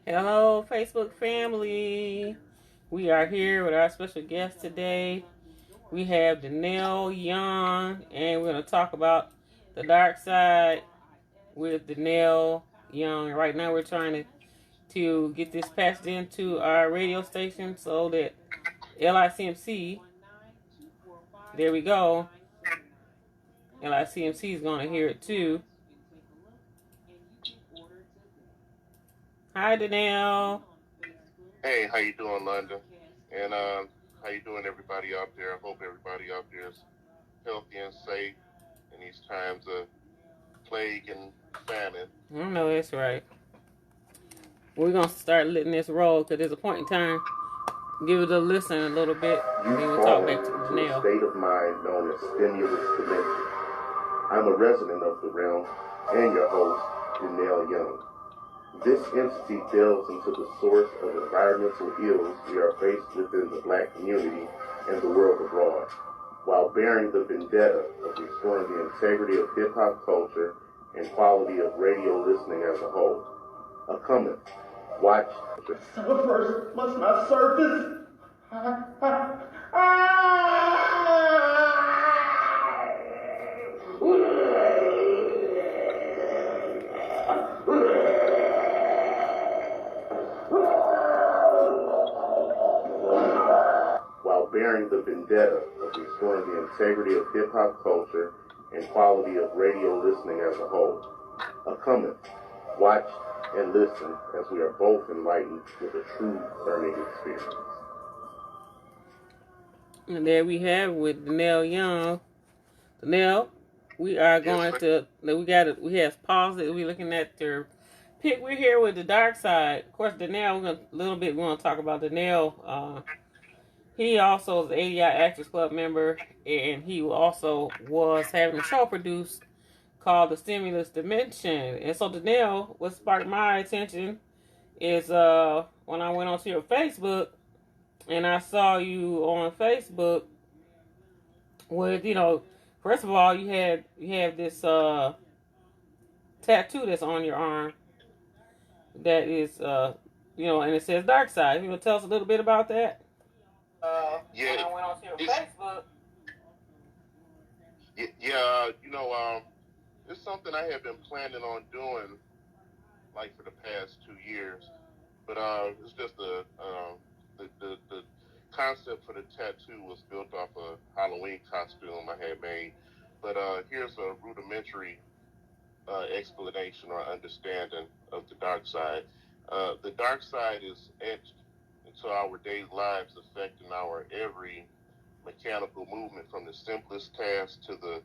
Hello, Facebook family. We are here with our special guest today. We have Dennell Young, and we're going to talk about the dark side with Dennell Young. Right now, we're trying to get this passed into our radio station so that LICMC, there we go, LICMC is going to hear it too. Hi, Dennell. Hey, how you doing, London? And how you doing, everybody out there? I hope everybody out there is healthy and safe in these times of plague and famine. I know that's right. We're going to start letting this roll because there's a point in time. Give it a listen a little bit, and then we'll talk back to Dennell. A state of mind known as stimulus dementia. I'm a resident of the realm and your host, Dennell Young. This entity delves into the source of environmental ills we are faced within the Black community and the world abroad, while bearing the vendetta of restoring the integrity of hip-hop culture and quality of radio listening as a whole. A comment. Watch. A person must not surface. While bearing the vendetta of restoring the integrity of hip-hop culture and quality of radio listening as a whole. A comment. Watch and listen as we are both enlightened with a true learning experience. And there we have with Dennell Young. Dennell, we are going to. We have paused it. We're looking at their pick. We're here with the dark side. Of course, Dennell. We want to talk about Dennell. He also is an ADI Actors Club member, and he also was having a show produced called The Stimulus Dimension. And so, Dennell, what sparked my attention is when I went onto your Facebook, and I saw you on Facebook with, first of all, you have this tattoo that's on your arm that is, and it says Darkside. You want to tell us a little bit about that? Yeah. When I went onto your Facebook. It's something I have been planning on doing, like, for the past 2 years. But it's just the concept for the tattoo was built off a Halloween costume I had made. But here's a rudimentary explanation or understanding of the dark side. The dark side is etched into our daily lives, affecting our every mechanical movement, from the simplest task to the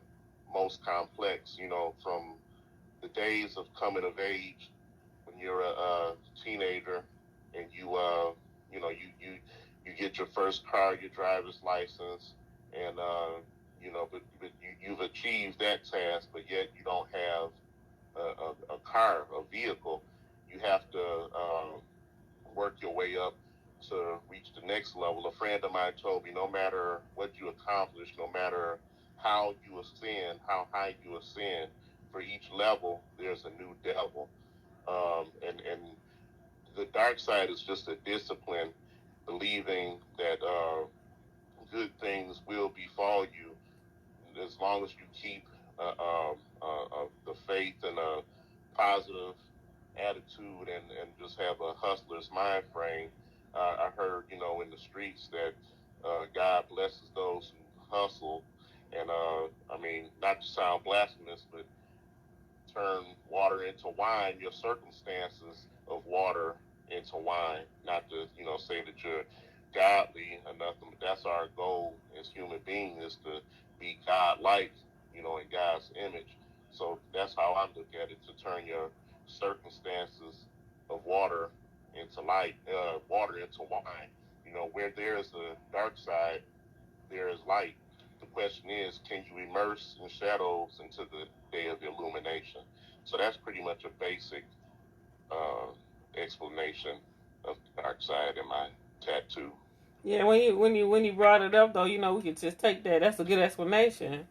most complex. From the days of coming of age when you're a teenager and you get your first car, your driver's license, and but you've achieved that task, but yet you don't have a car, a vehicle. You have to work your way up to reach the next level. A friend of mine told me, no matter what you accomplish, no matter how you ascend, how high you ascend, for each level, there's a new devil. And the dark side is just a discipline, believing that good things will befall you as long as you keep the faith and a positive attitude and just have a hustler's mind frame. I heard, in the streets that God blesses those who hustle. And, not to sound blasphemous, but turn water into wine, your circumstances of water into wine. Not to, say that you're godly or nothing, but that's our goal as human beings, is to be God-like, in God's image. So that's how I look at it, to turn your circumstances of water into light, water into wine. Where there is a dark side, there is light. The question is, can you immerse in shadows into the day of illumination? So that's pretty much a basic explanation of the dark side in my tattoo. Yeah, when you brought it up though, we could just take that. That's a good explanation.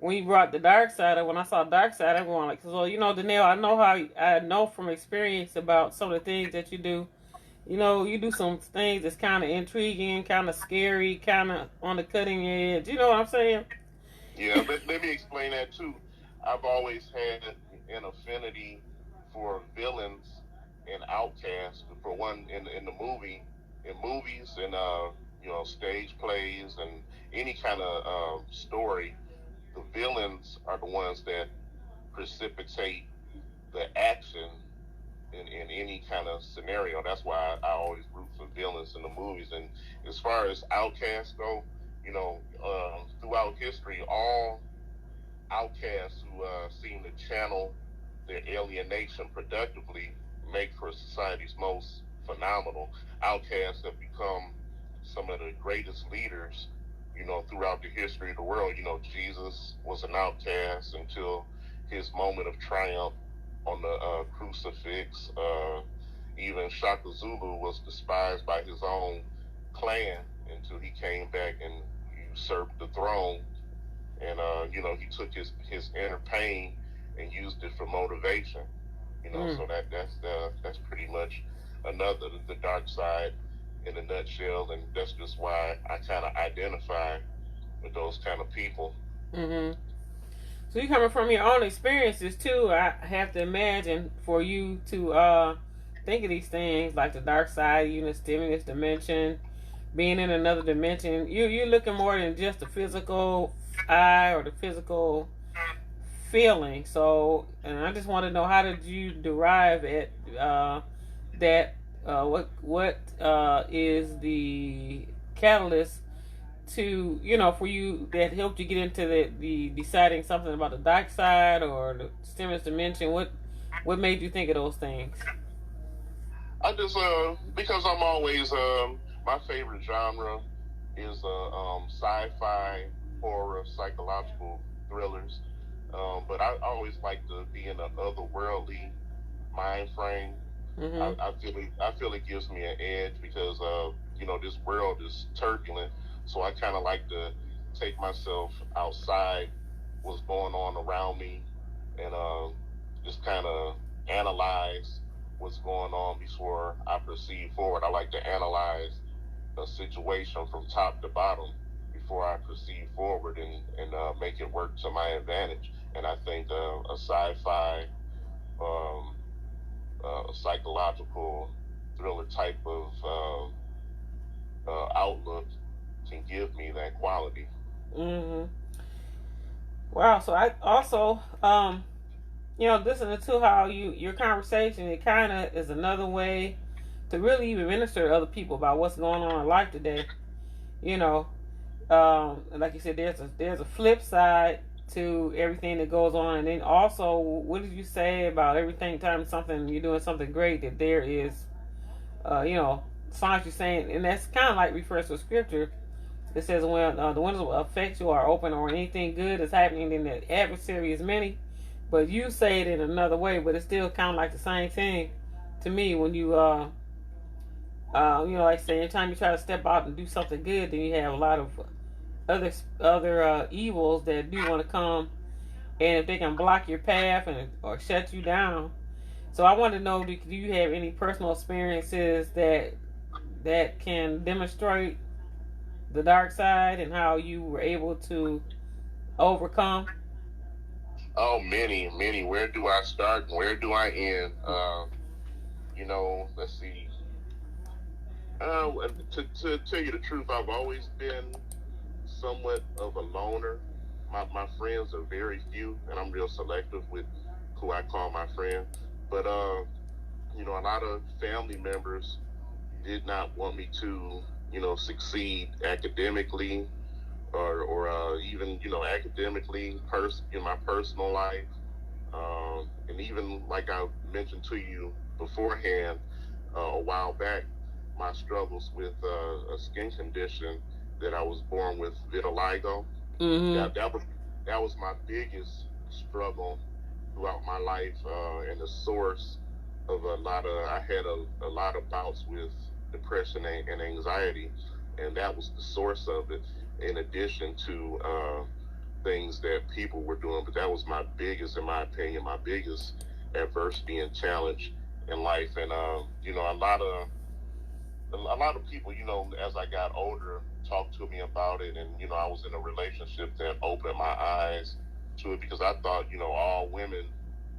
when you brought the dark side, when I saw dark side, I'm going like, so Dennell, I know from experience about some of the things that you do. You do some things that's kind of intriguing, kind of scary, kind of on the cutting edge. You know what I'm saying? Yeah, let me explain that too. I've always had an affinity for villains and outcasts. For one, in movies and stage plays and any kind of story, the villains are the ones that precipitate the action in any kind of scenario. That's why I always root for villains in the movies. And as far as outcasts go, throughout history, all outcasts who seem to channel their alienation productively make for society's most phenomenal. Outcasts have become some of the greatest leaders, throughout the history of the world. Jesus was an outcast until his moment of triumph on the crucifix. Even Shaka Zulu was despised by his own clan until he came back and usurped the throne. And he took his inner pain and used it for motivation. So that's pretty much the dark side in a nutshell, and that's just why I kind of identify with those kind of people. Mm-hmm. So you coming from your own experiences too. I have to imagine for you to think of these things like the dark side, stimulus dimension, being in another dimension. You're looking more than just the physical eye or the physical feeling. So, and I just want to know, how did you derive at that? What is the catalyst to for you that helped you get into the deciding something about the dark side or the stimulus dimension? What made you think of those things? I just because I'm always my favorite genre is sci-fi, horror, psychological thrillers. But I always like to be in an otherworldly mind frame. Mm-hmm. I feel it gives me an edge because this world is turbulent. So I kind of like to take myself outside what's going on around me and just kind of analyze what's going on before I proceed forward. I like to analyze a situation from top to bottom before I proceed forward and make it work to my advantage. And I think a sci-fi, psychological thriller type of outlook can give me that quality. Mm-hmm. Wow. So I also, listening to how your conversation, it kind of is another way to really even minister to other people about what's going on in life today. Like you said, there's a flip side to everything that goes on, and then also, what did you say about everything time you're doing something great, that there is, signs you're saying, and that's kind of like refers to scripture. It says when the windows of effectual are open, or anything good is happening, then the adversary is many. But you say it in another way, but it's still kind of like the same thing to me when you like say, anytime you try to step out and do something good, then you have a lot of other evils that do want to come, and if they can block your path or shut you down. So I want to know, do you have any personal experiences that can demonstrate the dark side and how you were able to overcome? Oh, many. Where do I start and where do I end? Let's see. To tell you the truth, I've always been somewhat of a loner. My friends are very few, and I'm real selective with who I call my friend. But a lot of family members did not want me to, succeed academically or even, academically, in my personal life. And even like I mentioned to you beforehand, a while back, my struggles with a skin condition that I was born with, vitiligo. Mm-hmm. That was my biggest struggle throughout my life, and the source of I had a lot of bouts with depression and anxiety, and that was the source of it. In addition to things that people were doing, but that was my biggest, in my opinion, my biggest adversity and challenge in life. And you know, a lot of people, you know, as I got older, talked to me about it, and you know, I was in a relationship that opened my eyes to it, because I thought, you know, all women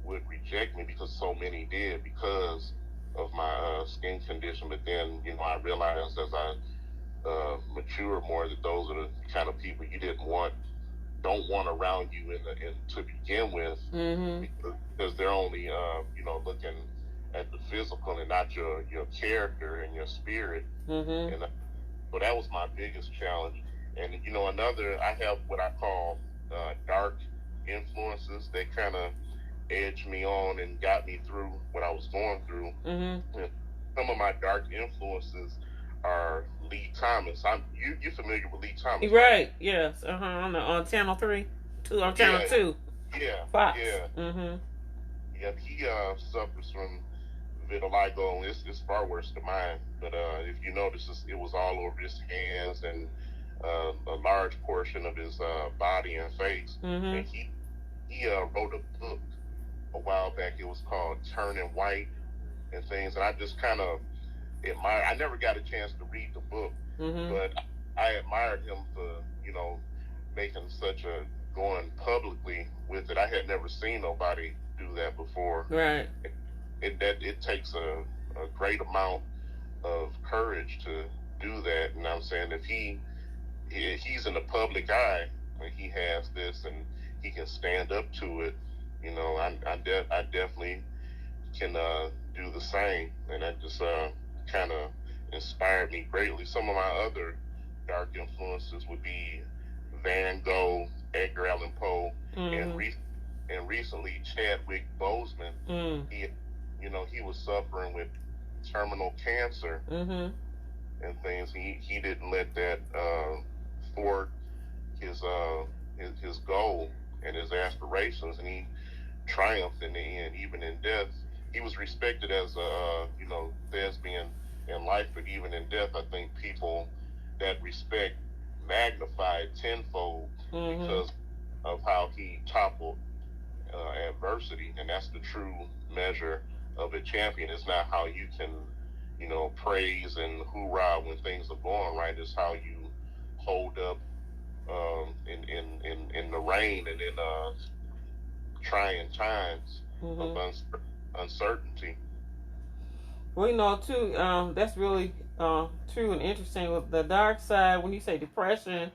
would reject me, because so many did, because of my skin condition. But then, you know, I realized as I matured more that those are the kind of people you don't want around you in to begin with, Mm-hmm. because they're only you know, looking at the physical and not your character and your spirit. Mm-hmm. And so that was my biggest challenge. And you know, I have what I call dark influences that kind of edged me on and got me through what I was going through. Mm-hmm. And some of my dark influences are Lee Thomas. You familiar with Lee Thomas? Right. Yes. On Channel 3, on Channel 2. Yeah. Fox. Yeah. Mm-hmm. Yeah. He suffers from vitiligo. It's far worse than mine. But if you notice, it was all over his hands and a large portion of his body and face. Mm-hmm. And he wrote a book a while back. It was called Turning White and things. And I just kind of admired. I never got a chance to read the book, Mm-hmm. but I admired him for, you know, making such a going publicly with it. I had never seen nobody do that before. Right. It takes a great amount of courage to do that. And I'm saying, if he's in the public eye and he has this and he can stand up to it, you know, I definitely can do the same. And that just kind of inspired me greatly. Some of my other dark influences would be Van Gogh, Edgar Allan Poe, Mm-hmm. and recently Chadwick Boseman. Mm. He was suffering with terminal cancer. Mm-hmm. And things. He didn't let that thwart his goal and his aspirations, and he triumphed in the end, even in death. He was respected as a thespian in life, but even in death, I think people that respect magnified tenfold Mm-hmm. because of how he toppled adversity, and that's the true measure of a champion. It's not how you can, praise and hoorah when things are going right. It's how you hold up in the rain and in trying times Mm-hmm. of uncertainty. Well, too, that's really true and interesting. With the dark side, when you say depression,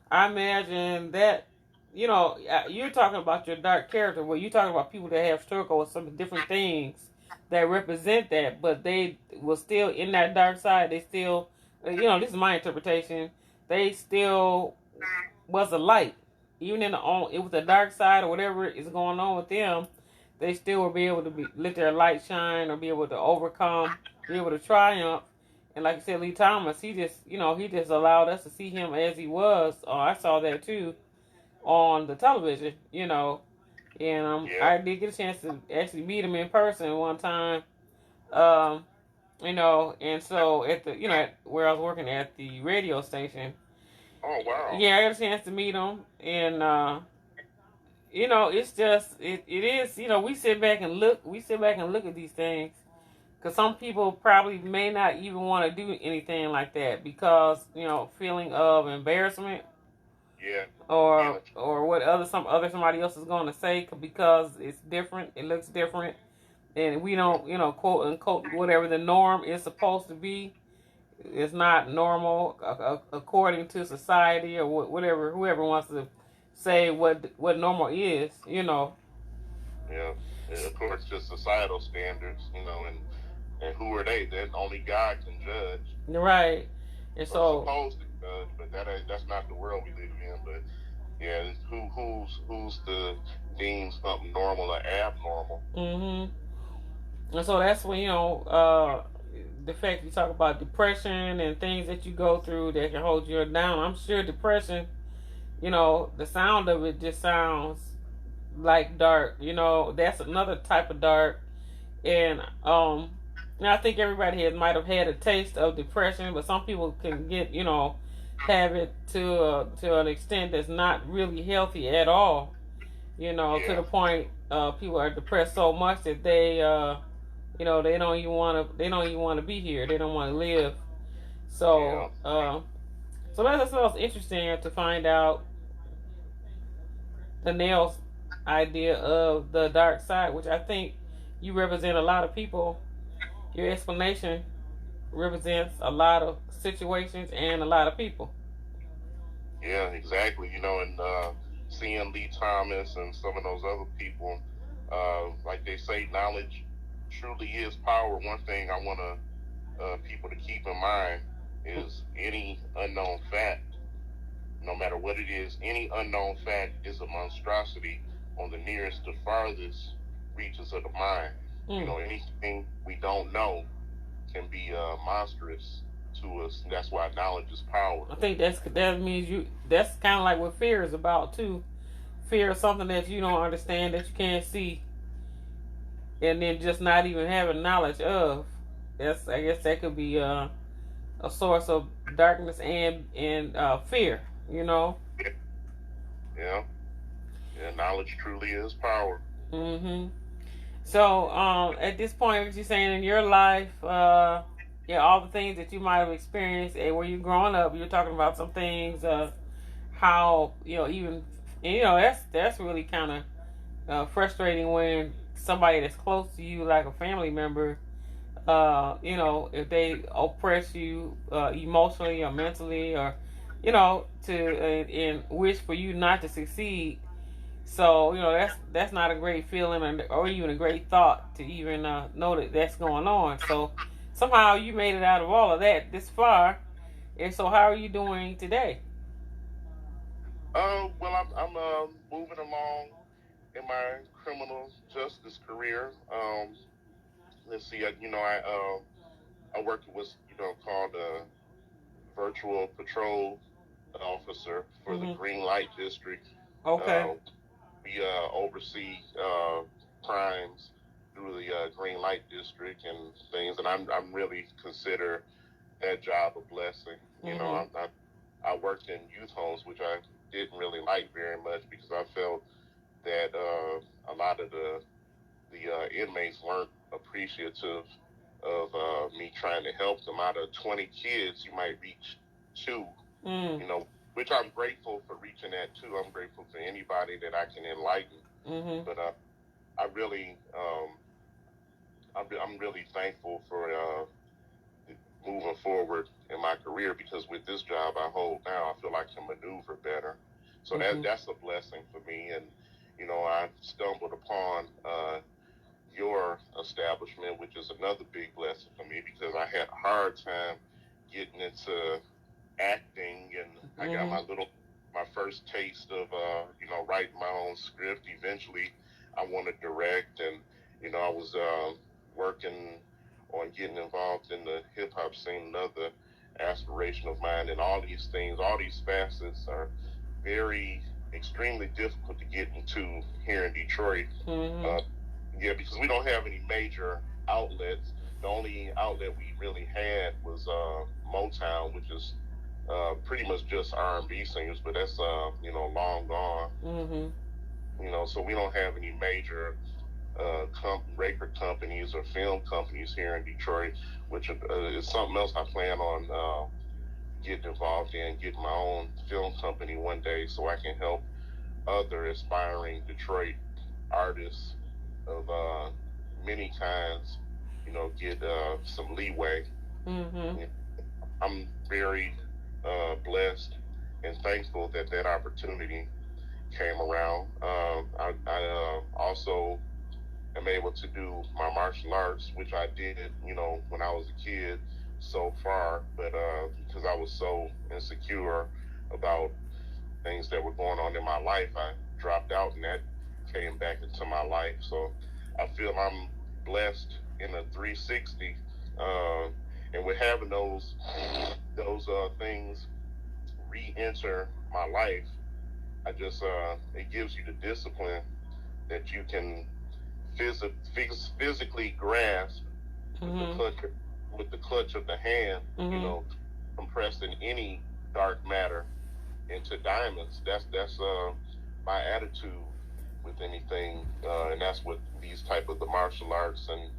I imagine that, you're talking about your dark character, where you're talking about people that have struggled with some different things that represent that, but they were still in that dark side. They still, this is my interpretation, they still was a light. Even it was the dark side or whatever is going on with them, they still will be able to let their light shine or be able to overcome, be able to triumph. And like you said, Lee Thomas, he just allowed us to see him as he was. I saw that too on the television, and Yeah. I did get a chance to actually meet him in person one time. And so at where I was working at the radio station. Oh wow. Yeah, I got a chance to meet him, and it's just it is. We sit back and look at these things, because some people probably may not even want to do anything like that because feeling of embarrassment. Yeah. Or what somebody else is going to say, because it's different, it looks different, and we don't quote unquote whatever the norm is supposed to be. It's not normal according to society or whatever, whoever wants to say what normal is. Yeah. And of course, just societal standards, and who are they? That only God can judge. Right. And so supposed to judge, but that's not the world we live in. But yeah, who's to deem something normal or abnormal? Mm-hmm. And so that's when the fact you talk about depression and things that you go through that can hold you down. I'm sure depression, the sound of it just sounds like dark. That's another type of dark. And I think everybody might have had a taste of depression, but some people can get, have it to an extent that's not really healthy at all. You know, to Yeah. the point people are depressed so much that they don't even want to be here. They don't want to live. Yeah. So so that's also interesting to find out the Nails idea of the dark side, which I think you represent a lot of people. Your explanation represents a lot of situations and a lot of people. Yeah, exactly. And seeing Lee Thomas and some of those other people, like they say, knowledge truly is power. One thing I want people to keep in mind is any unknown fact, no matter what it is, any unknown fact is a monstrosity on the nearest to farthest reaches of the mind. Mm. Anything we don't know can be monstrous to us. And that's why knowledge is power. I think that means that's kind of like what fear is about too. Fear of something that you don't understand, that you can't see, and then just not even having knowledge of. I guess that could be a source of darkness and fear. You know. Yeah. Knowledge truly is power. Mm-hmm. So, at this point, what you're saying in your life, all the things that you might have experienced, and where you growing up, you're talking about some things, how even, that's really kind of frustrating when somebody that's close to you, like a family member, if they oppress you emotionally or mentally, or and wish for you not to succeed. So that's not a great feeling, or even a great thought to even know that that's going on. So somehow you made it out of all of that this far, and so how are you doing today? Well, I'm moving along in my criminal justice career. Let's see. I work with called a virtual patrol officer for the Mm-hmm. green light district. Okay. We oversee crimes through the green light district and things, and I'm really consider that job a blessing. Mm-hmm. I worked in youth homes, which I didn't really like very much because I felt that a lot of the inmates weren't appreciative of me trying to help them. Out of 20 kids, you might reach 2. Mm. Which I'm grateful for reaching that too. I'm grateful for anybody that I can enlighten. Mm-hmm. But I really, I'm really thankful for moving forward in my career, because with this job I hold now, I feel like I can maneuver better. So Mm-hmm. that's a blessing for me. And I stumbled upon your establishment, which is another big blessing for me, because I had a hard time getting into acting, and I got my first taste of writing my own script. Eventually I want to direct, and I was working on getting involved in the hip-hop scene, another aspiration of mine. And all these things, all these facets are very extremely difficult to get into here in Detroit. Because we don't have any major outlets. The only outlet we really had was Motown, which is pretty much just R&B singers, but that's long gone. So we don't have any major record companies or film companies here in Detroit, which is something else I plan on getting involved in, getting my own film company one day, so I can help other aspiring Detroit artists of many kinds, get some leeway. I'm very blessed and thankful that opportunity came around. I also am able to do my martial arts, which I did, when I was a kid so far, but because I was so insecure about things that were going on in my life, I dropped out, and that came back into my life. So I feel I'm blessed in a 360, and with having those things re-enter my life, I just it gives you the discipline that you can physically grasp with the clutch of the hand, compressing any dark matter into diamonds. That's my attitude with anything, and that's what these type of the martial arts and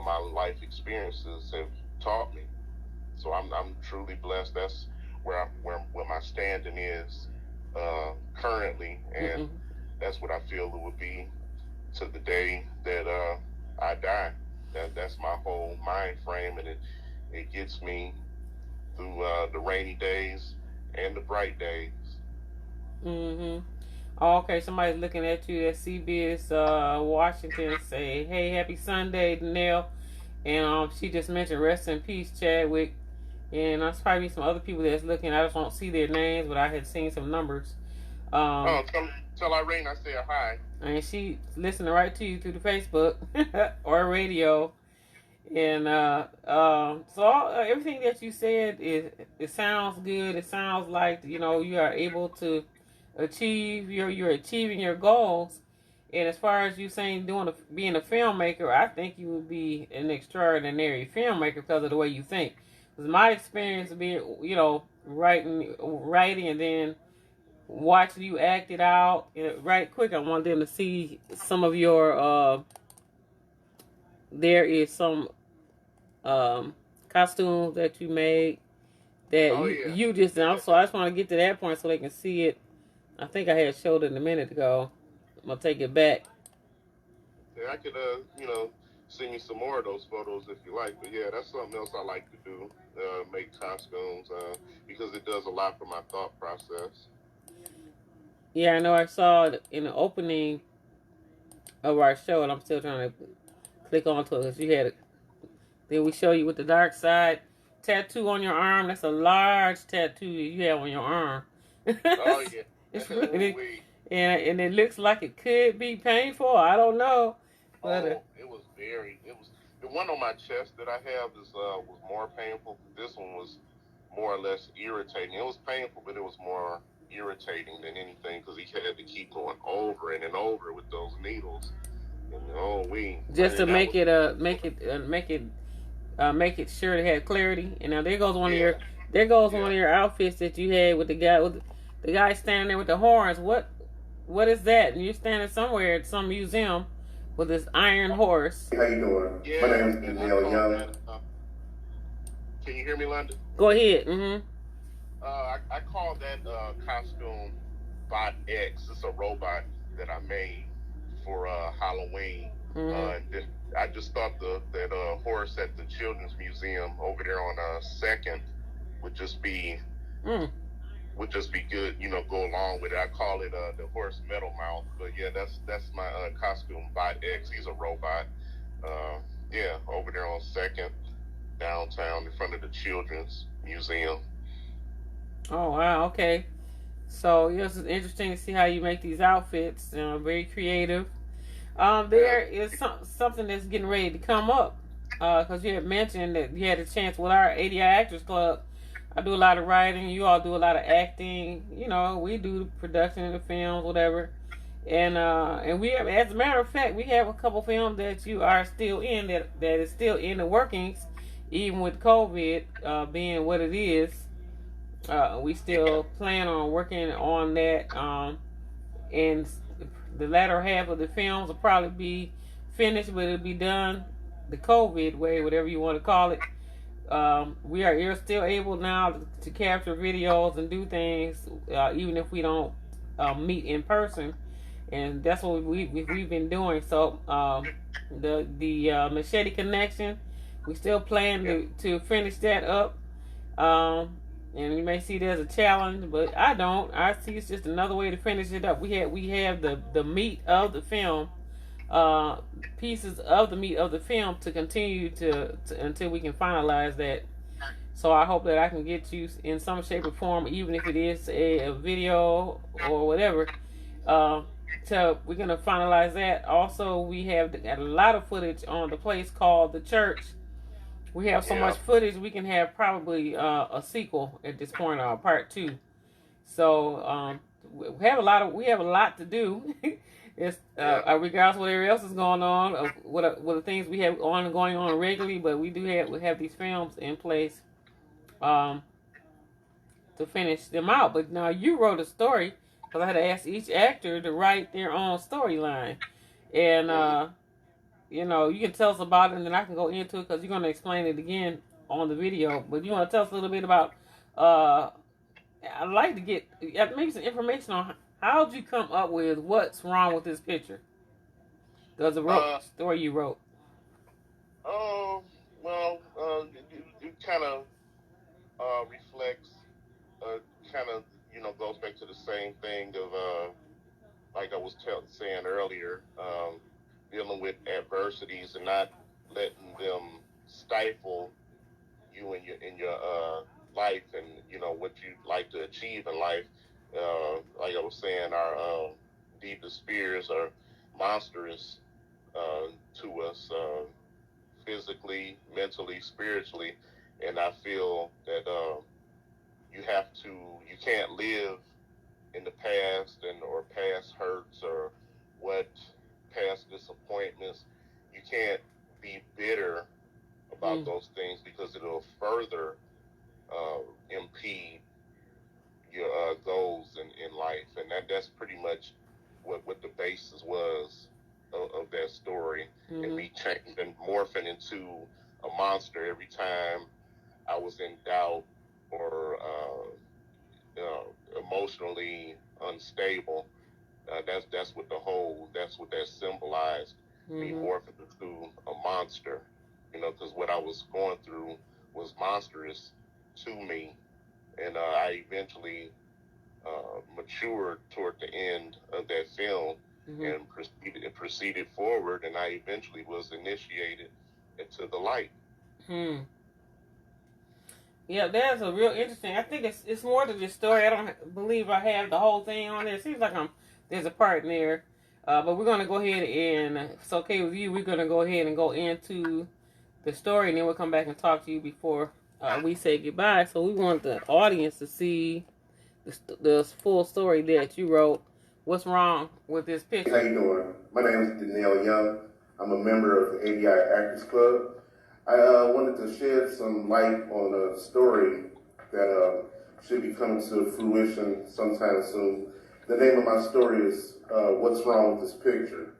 my life experiences have taught me. So I'm truly blessed. That's where my standing is currently, and that's what I feel it would be to the day that I die. That's my whole mind frame, and it gets me through the rainy days and the bright days. Mm-hmm. Oh, okay, somebody's looking at you at CBS Washington. Say, hey, happy Sunday, Dennell. And she just mentioned rest in peace, Chadwick. And there's probably some other people that's looking. I just don't see their names, but I had seen some numbers. Tell Irene I say hi. And she listening right to you through the Facebook or radio. And everything that you said it sounds good. It sounds like you are able to achieve you're achieving your goals. And as far as you saying being a filmmaker, I think you would be an extraordinary filmmaker because of the way you think. Because my experience being writing and then watching you act it out right quick. I want them to see some of your there is some costumes that you made that you just done. So I just want to get to that point so they can see it. I think I had showed it a minute ago. I'm gonna take it back. Yeah, I could send you some more of those photos if you like. But yeah, that's something else I like to do. Make costumes because it does a lot for my thought process. Yeah, I know. I saw it in the opening of our show, and I'm still trying to click onto it because you had it. Then we show you with the Darkside tattoo on your arm. That's a large tattoo you have on your arm. Oh yeah, it's really, and it looks like it could be painful. I don't know. But, it was the one on my chest that I have was more painful. This one was more or less irritating. It was painful, but it was more irritating than anything because he had to keep going over and over with those needles. And just to make it sure it had clarity. And now there goes one of your outfits that you had with the guy standing there with the horns. What is that? And you're standing somewhere at some museum with this iron horse. How you doing? Yeah, My name is Dennell Young. Can you hear me, London? Go ahead. Mm-hmm. I call that costume Bot X. It's a robot that I made for Halloween. Mm-hmm. I just thought that horse at the Children's Museum over there on 2nd would just be good, go along with it. I call it the horse metal mouth. But yeah, that's my costume Bot X. He's a robot. Over there on 2nd downtown in front of the Children's Museum. Oh wow, okay. So yes, it's interesting to see how you make these outfits. Very creative. There is something that's getting ready to come up because you had mentioned that you had a chance with our ADI Actors Club. I do a lot of writing. You all do a lot of acting. We do production in the films, whatever. And we have, as a matter of fact, we have a couple films that you are still in that is still in the workings, even with COVID being what it is. We still plan on working on that. And the latter half of the films will probably be finished, but it'll be done the COVID way, whatever you want to call it. We are still able now to capture videos and do things, even if we don't meet in person, and that's what we've been doing. So the Machete Connection, we still plan to finish that up. And you may see it as a challenge, but I don't. I see it's just another way to finish it up. We have the meat of the film, pieces of the meat of the film to continue to until we can finalize that. So I hope that I can get you in some shape or form, even if it is a video or whatever. So we're gonna finalize that. Also, we have a lot of footage on the place called The Church. We have so much footage we can have probably a sequel at this point, or part 2. So we have a lot to do. It's regardless of whatever else is going on, what the things we have going on regularly, but we have these films in place to to finish them out. But now you wrote a story because I had to ask each actor to write their own storyline, and you know, you can tell us about it, and then I can go into it because you're going to explain it again on the video. But you want to tell us a little bit about? I'd like to get maybe some information on how did you come up with what's wrong with this picture? There's a story you wrote. Well, it kind of reflects, kind of, you know, goes back to the same thing of, like I was saying earlier, dealing with adversities and not letting them stifle you in your life and, you know, what you'd like to achieve in life. Like I was saying, our deepest fears are monstrous to us, physically, mentally, spiritually, and I feel that you can't live in the past or past hurts or past disappointments. You can't be bitter about those things because it'll further impede your goals in life, and that's pretty much what the basis was of that story, and me changing and morphing into a monster every time I was in doubt or emotionally unstable. That's what that symbolized, me morphing into a monster, you know, because what I was going through was monstrous to me, and I eventually matured toward the end of that film and proceeded forward, and I eventually was initiated into the light. Yeah, that's a real interesting. I think it's more to this story. I don't believe I have the whole thing on there. It seems like there's a part in there, but we're gonna go ahead and if it's okay with you, we're gonna go ahead and go into the story, and then we'll come back and talk to you before we say goodbye. So we want the audience to see the full story that you wrote. What's wrong with this picture? How you doing? My name is Dennell Young. I'm a member of the ABI Actors Club. I wanted to shed some light on a story that should be coming to fruition sometime soon. The name of my story is What's Wrong with This Picture?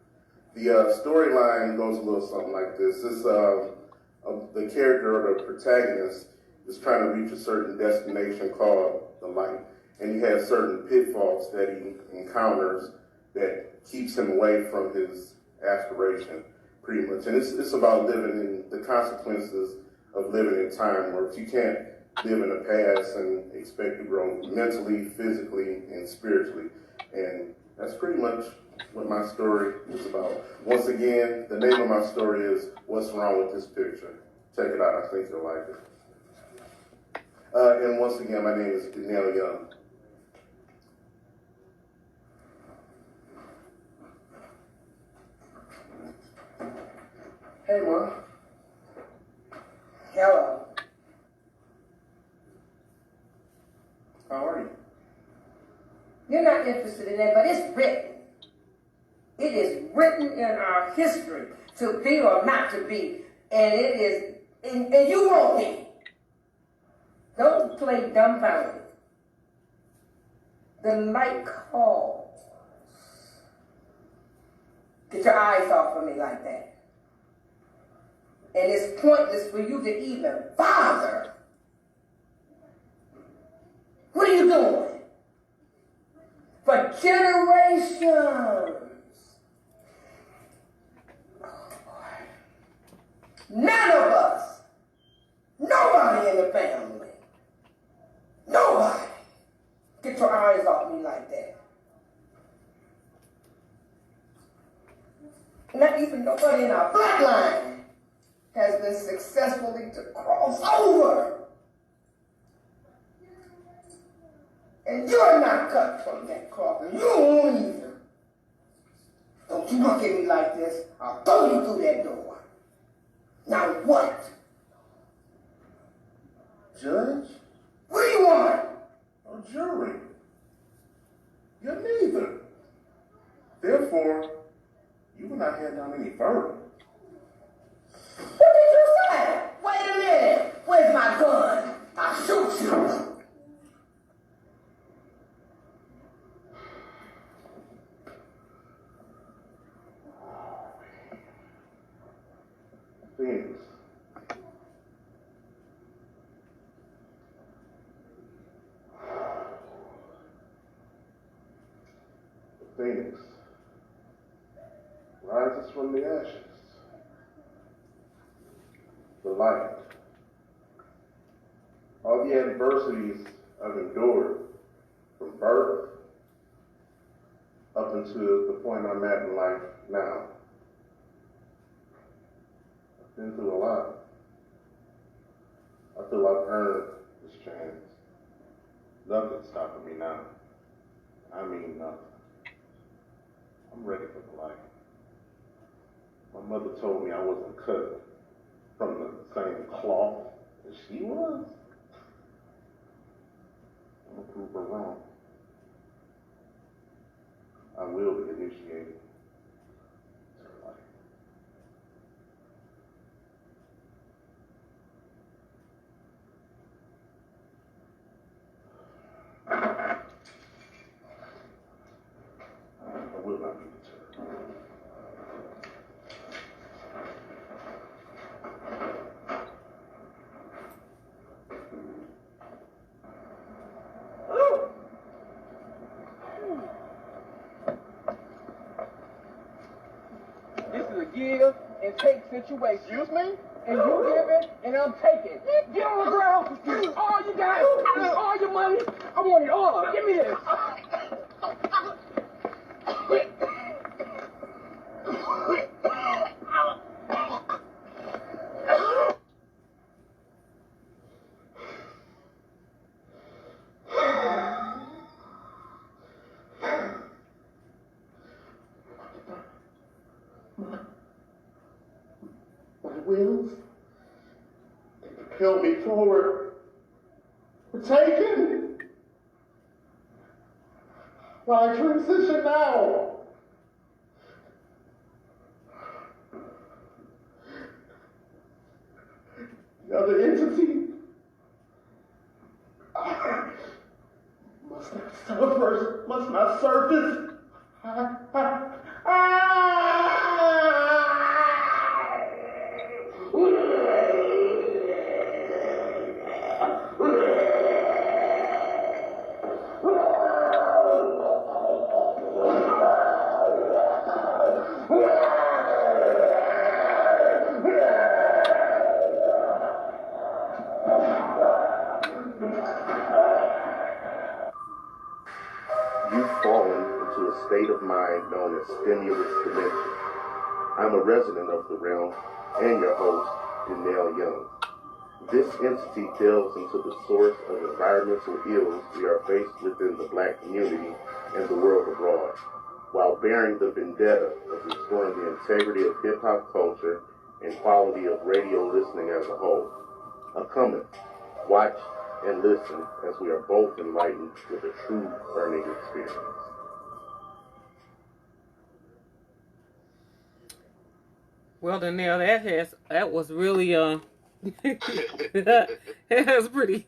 The storyline goes a little something like this. The character or the protagonist is trying to reach a certain destination called the light. And he has certain pitfalls that he encounters that keeps him away from his aspiration, pretty much. And it's about living in the consequences of living in time where you can't live in the past and expect to grow mentally, physically, and spiritually. And that's pretty much what my story is about. Once again, the name of my story is What's Wrong with This Picture? Check it out. I think you'll like it. And once again, my name is Dennell Young. Hey, Ma. Hello. How are you? You're not interested in that, but it's written. It is written in our history to be or not to be, and it is, and you won't be. Don't play dumbfounded. The light calls. Get your eyes off of me like that. And it's pointless for you to even bother. What are you doing? For generations. Oh, boy. None of us, nobody in the family, nobody, get your eyes off me like that. Not even nobody in our bloodline has been successfully to cross over. And you're not cut from that cloth, and you won't either. Don't you look at me like this, I'll throw you through that door. Now what? Judge? What do you want? Or jury? You're neither. Therefore, you will not head down any further. What did you say? Wait a minute. Where's my gun? I'll shoot you. The Phoenix rises from the ashes. The light. All the adversities I've endured from birth up until the point I'm at in life now. I've been through a lot. I feel I've earned this chance. Nothing's stopping me now. I mean nothing. I'm ready for the light. My mother told me I wasn't cut from the same cloth as she was. I'm gonna prove her wrong. I will be initiated to the light. I will not be deterred. This is a give and take situation. Excuse me? And you giving and I'm taking. Get on the ground. This is all you got. This is all your money. I want it all. Give me this. My wheels, they propel me forward. We're taken. While I transition now. The other entity must not surface. You've fallen into a state of mind known as stimulus dementia. I'm a resident of the realm and your host, Dennell Young. This entity delves into the source of environmental ills we are faced within the Black community and the world abroad, while bearing the vendetta of restoring the integrity of hip-hop culture and quality of radio listening as a whole. Come, watch, and listen as we are both enlightened with a true learning experience. Well, Dennell, that was really that was pretty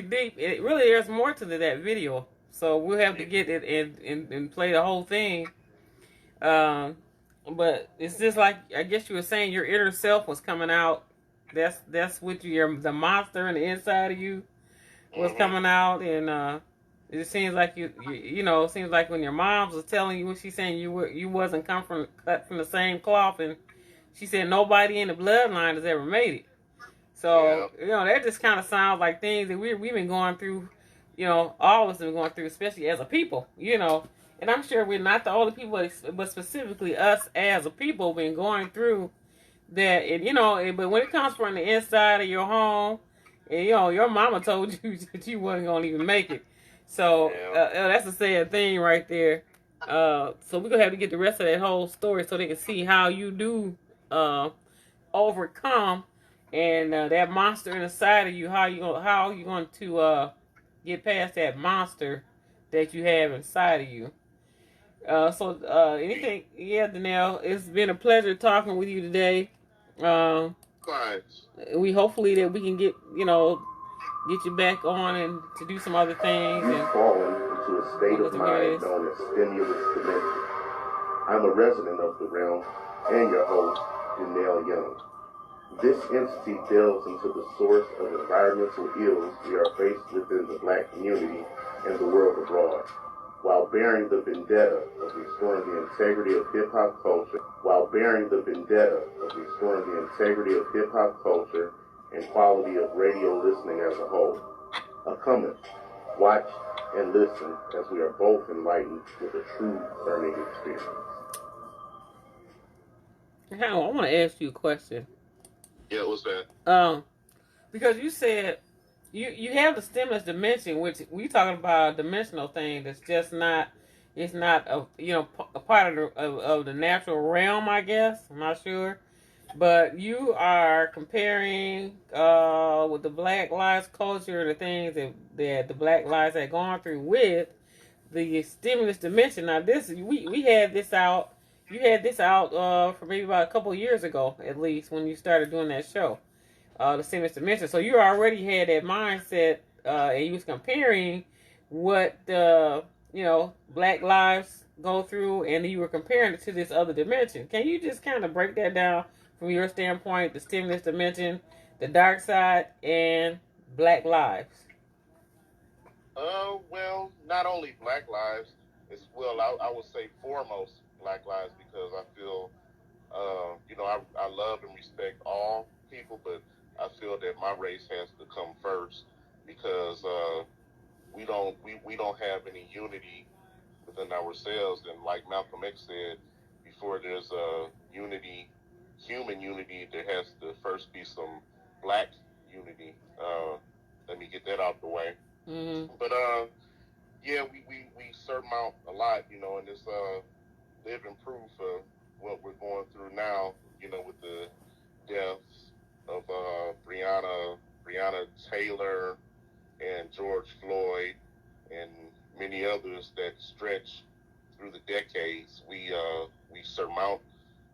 deep. It really there's more to that video, so we'll have to get it and play the whole thing. But it's just like I guess you were saying, your inner self was coming out. That's what the monster in the inside of you was coming out, and it seems like you know, it seems like when your mom was telling you what she's saying, you wasn't cut from the same cloth, and she said nobody in the bloodline has ever made it. So you know, that just kind of sounds like things that we've been going through. You know, all of us have been going through, especially as a people. You know, and I'm sure we're not the only people, but specifically us as a people been going through that. And you know, but when it comes from the inside of your home, and you know, your mama told you that you wasn't gonna even make it. So that's a sad thing right there. So we're gonna have to get the rest of that whole story so they can see how you do overcome and that monster inside of you. How you going to get past that monster that you have inside of you. Anything? Yeah, Dennell, it's been a pleasure talking with you today. We hopefully that we can get you back on and to do some other things. You've fallen into a state of mind known as stimulus dementia. I'm a resident of the realm and your host, Dennell Young. This entity delves into the source of environmental ills we are faced within the Black community and the world abroad, while bearing the vendetta of restoring the integrity of hip-hop culture, and quality of radio listening as a whole. Come, watch, and listen as we are both enlightened with a true learning experience. Hal, I want to ask you a question. Yeah, what's that? Because you said you have the stimulus dimension, which we talking about a dimensional thing that's just not, it's not a part of the natural realm, I guess. I'm not sure, but you are comparing with the Black Lives culture, the things that the Black Lives had gone through with the stimulus dimension. Now this we had this out. You had this out for maybe about a couple of years ago, at least, when you started doing that show, the stimulus dimension. So you already had that mindset, and you was comparing what Black lives go through, and you were comparing it to this other dimension. Can you just kind of break that down from your standpoint, the stimulus dimension, the dark side, and Black lives? Well, not only Black lives, as well, I would say foremost Black lives, because I feel, I love and respect all people, but I feel that my race has to come first, because we don't have any unity within ourselves. And like Malcolm X said, before there's unity, human unity, there has to first be some Black unity. Let me get that out the way. Mm-hmm. But yeah, we surmount a lot, and it's living proof of what we're going through now, with the deaths of Breonna Taylor and George Floyd and many others that stretch through the decades. We surmount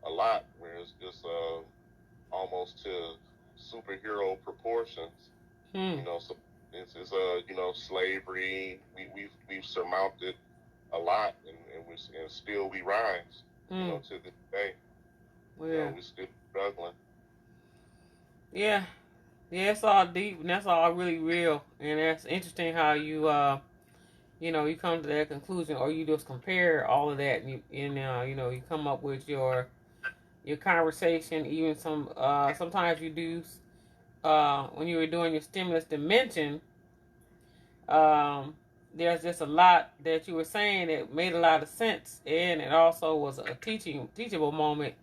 a lot, where it's just almost to superhero proportions. So it's slavery. We've surmounted a lot, and still we rise. To this day. Well, yeah. We're still struggling. Yeah, it's all deep, and that's all really real, and that's interesting how you you come to that conclusion, or you just compare all of that, and you come up with your conversation. Even sometimes you do when you were doing your stimulus dimension. There's just a lot that you were saying that made a lot of sense, and it also was a teachable moment.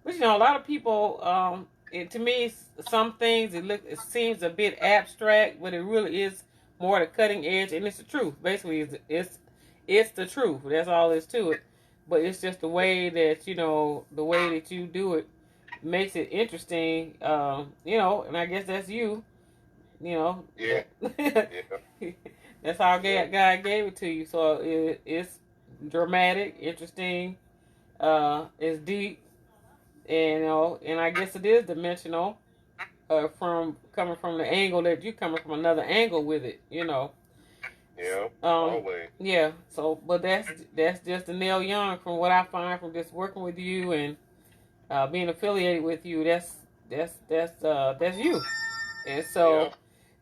But a lot of people, to me, some things it seems a bit abstract, but it really is more the cutting edge, and it's the truth. Basically, it's the truth. That's all there is to it. But it's just the way that the way that you do it makes it interesting. And I guess that's you. Yeah. Yeah. That's how God gave it to you. So it's dramatic, interesting, it's deep, and and I guess it is dimensional, from coming from the angle that you're coming from, another angle with it. Yeah. Always. Yeah. So, but that's just Dennell Young, from what I find from just working with you and being affiliated with you. That's you. And so. Yeah.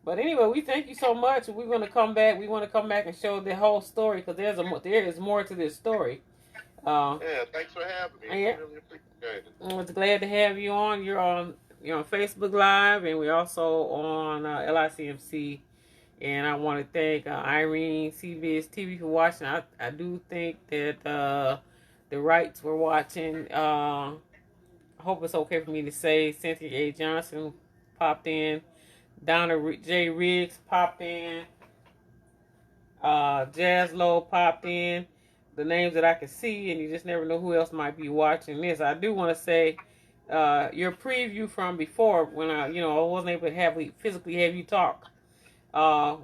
But anyway, we thank you so much. We're going to come back. We want to come back and show the whole story, because there is more to this story. Yeah, thanks for having me. Yeah. I really appreciate it. I was glad to have you on. You're on Facebook Live, and we're also on LICMC. And I want to thank Irene, CBS TV, for watching. I do think that the rights were watching. I hope it's okay for me to say Cynthia A. Johnson popped in. Donna J. Riggs popped in. Jazz Lowe popped in. The names that I can see, and you just never know who else might be watching this. I do want to say your preview from before, when I wasn't able to physically have you talk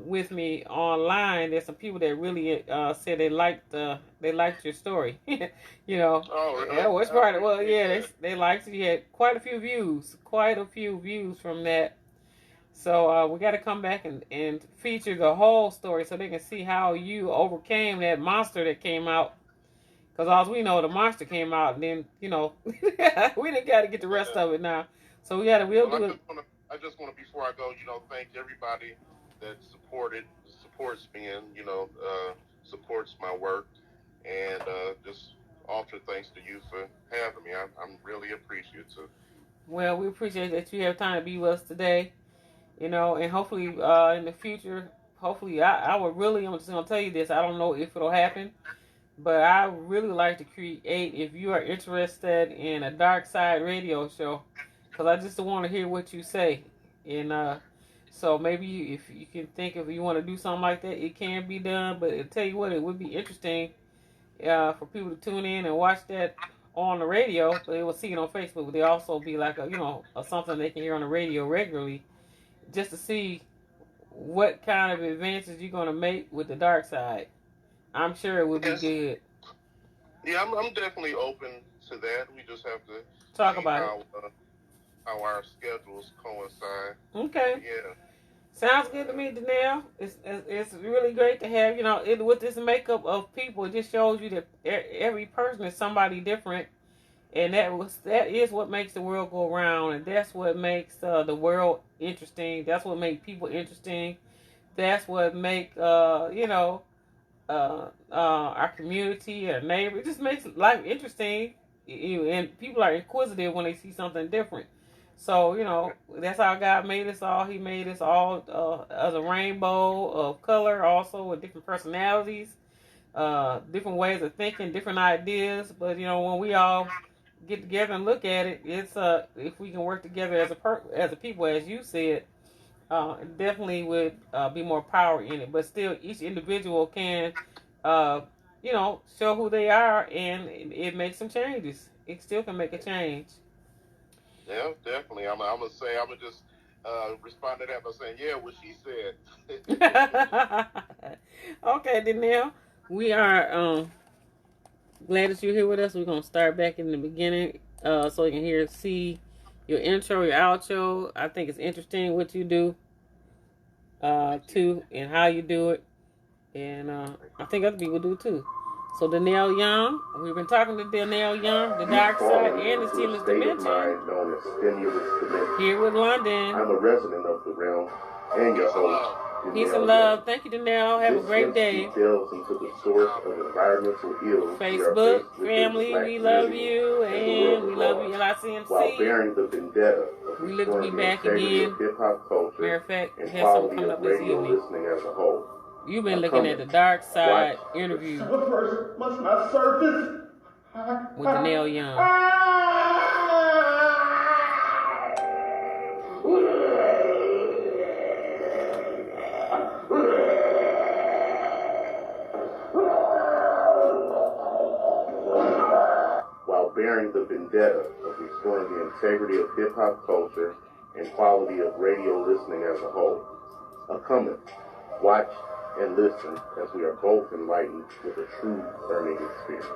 with me online. There's some people that really said they liked your story. Oh, really? Yeah, which part? Well, yeah, they liked it. You had quite a few views from that. So we got to come back and feature the whole story, so they can see how you overcame that monster that came out. Because all we know, the monster came out, and then we didn't got to get the rest of it now. So we'll Well, do it. I just want to, before I go, thank everybody that supports me, and supports my work, and just offer thanks to you for having me. I'm really appreciative. Well, we appreciate that you have time to be with us today. And hopefully in the future, hopefully I would really, I'm just gonna tell you this. I don't know if it'll happen, but I really like to create. If you are interested in a dark side radio show, because I just want to hear what you say, and so maybe if you can think if you want to do something like that, it can be done. But I'll tell you what, it would be interesting for people to tune in and watch that on the radio. But they will see it on Facebook, but they also be like something they can hear on the radio regularly, just to see what kind of advances you're gonna make with the dark side. I'm sure it would be Yes. good. Yeah, I'm definitely open to that. We just have to Talk see about it. How our schedules coincide. Okay. Yeah. Sounds good to me, Dennell. It's really great to have, with this makeup of people. It just shows you that every person is somebody different, and that is what makes the world go round, and that's what makes the world interesting. That's what makes people interesting. That's what make our community, our neighbor. It just makes life interesting, and people are inquisitive when they see something different. So that's how God made us all. He made us all as a rainbow of color, also with different personalities, different ways of thinking, different ideas. But when we all get together and look at it, it's if we can work together as a people, as you said, definitely would be more power in it. But still, each individual can, show who they are, and it makes some changes. It still can make a change. Yeah, definitely. I'm gonna just respond to that by saying, yeah, what she said. Okay, Dennell, we are glad that you're here with us. We're gonna start back in the beginning, so you can see your intro, your outro. I think it's interesting what you do, too, and how you do it, and I think other people do too. So Dennell Young, we've been talking to Dennell Young, the dark side, and the Steelers Dimension. Known as Stimulus Dimension. Here with London. I'm a resident of the realm and your host. Peace and love. Thank you, Dennell. Have a great day. Delves into the source of environmental ills. Facebook family, we love you, and we love you, LICMC. While bearing the vendetta of we look to be back again. Hip-hop culture. Matter of fact, and we have something quality coming of up this radio evening. listening as a whole. You've been looking at the Dark Side interview The person must not surface. with Dennell Young. While bearing the vendetta of restoring the integrity of hip-hop culture and quality of radio listening as a whole. Come, watch, and listen as we are both enlightened with a true learning experience.